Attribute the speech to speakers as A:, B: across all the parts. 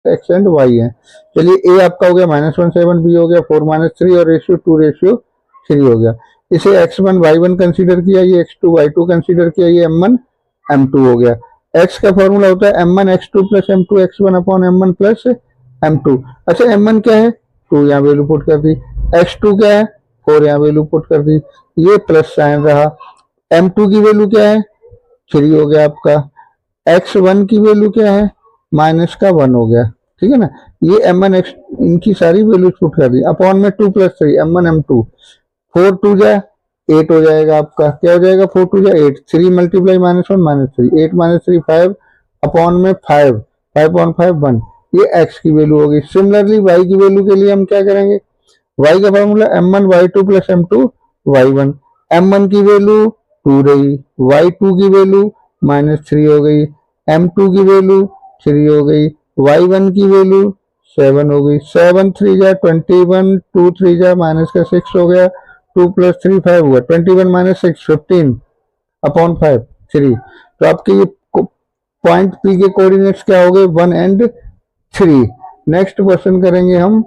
A: X and Y है। चलिए ए आपका हो गया -1 7, बी हो गया 4 - 3 और रेशियो 2:3 हो गया। इसे x1 y1 कंसीडर किया, ये x2 y2 कंसीडर किया, ये m1 m2 हो गया। x का फॉर्मूला होता है m1 x2 plus m2 x1 upon m1 plus m2। अच्छा m1 क्या है, 2 यहाँ वैल्यू पुट कर दी, x2 क्या है 4 यहाँ वैल्यू पुट कर दी, ये प्लस साइन रहा। m2 की वैल्यू क्या है 3 हो गया आपका, x1 की वैल्यू क्या है -1 हो गया, ठीक है ना। ये m1 x इनकी सारी वैल्यूज पुट कर दी अपॉन में 2 + 3 m1 m2, 4 2 जा 8 हो जाएगा आपका, क्या हो जाएगा 4 2 जा 8, 3 × -1 -3, 8 - 3 5 अपॉन में 5, 5 on 5 1, ये x की वैल्यू होगी। सिमिलरली y की वैल्यू के लिए हम क्या करेंगे, y का formula m1 y2 plus m2 y1, m1 की वैल्यू 2 रही, y2 की वैल्यू -3 हो गई, m2 की वैल्यू 3 हो गई, y1 की वैल्यू 7 हो गई, 7 3 जा 21, 2 3 जा -6 हो गया, 2 + 3 5 हुआ, 21 - 6 15 अपॉन 5 3। तो आपके ये पॉइंट पी के कोऑर्डिनेट्स क्या हो गए 1 and 3। नेक्स्ट क्वेश्चन करेंगे हम,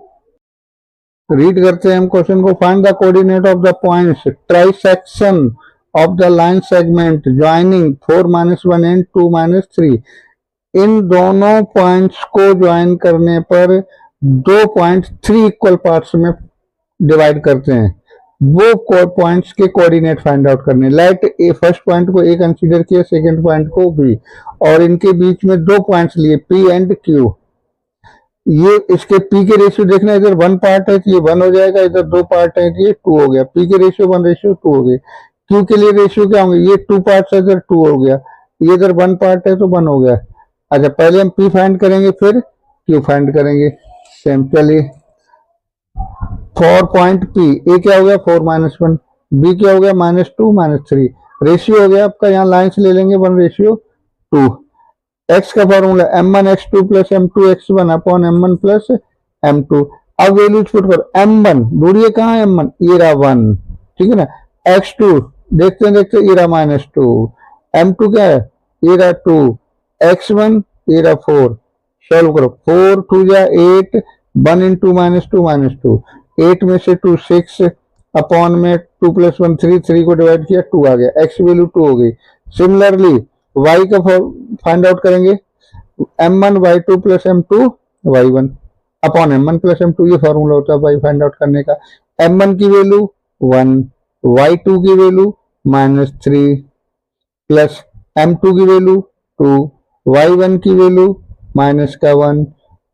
A: रीड करते हैं हम क्वेश्चन को। Find the coordinate of the points trisection of the line segment joining 4 - 1 and 2 - 3। इन दोनों पॉइंट्स को ज्वाइन करने पर दो पॉइंट 3 इक्वल पार्ट्स में डिवाइड करते हैं, वो पॉइंट्स के कोऑर्डिनेट फाइंड आउट करने। लेट ए फर्स्ट पॉइंट को ए कंसीडर किया, सेकंड पॉइंट को बी, और इनके बीच में दो पॉइंट्स लिए पी एंड क्यू। ये इसके पी के रेशियो देखना, इधर 1 पार्ट है तो ये 1 हो जाएगा, इधर 2 पार्ट है तो ये 2 हो गया। पी के रेशियो 1:2 हो गए। क्यू के लिए रेशियो क्या होंगे, ये 2 पार्ट्स है इधर 2 हो गया, ये इधर 1 पार्ट है तो 1 हो गया। अच्छा पहले हम पी फाइंड करेंगे फिर क्यू फाइंड करेंगे। Simply for point P A क्या हो गया 4 - 1, बी क्या हो गया -2 -3, रेशियो हो गया आपका, यहाँ लाइन से ले लेंगे 1:2। x का formula m1 x2 plus m2 x1 upon m1 plus m2। अब वैल्यूज पुट कर, m1 ढूंढिए कहाँ है m1, ये रहा 1, ठीक है ना। x2 देखते देखते ये रहा -2, m2 क्या है ये रहा 2, x1 ये रहा 4। सॉल्व करो, 4 2 जा 8, 1 × -2 - 2, 8 में से 2 6 अपॉन में 2 + 1 3, 3 को डिवाइड किया 2 आ गया, x वैल्यू 2 हो गई। सिमिलरली y का फाइंड आउट करेंगे, m1 y2 plus m2 y1 upon m1 plus m2, ये फॉर्मूला होता है y फाइंड आउट करने का। m1 की वैल्यू 1, y2 की वैल्यू -3 प्लस m2 की वैल्यू 2, y1 की वैल्यू -1,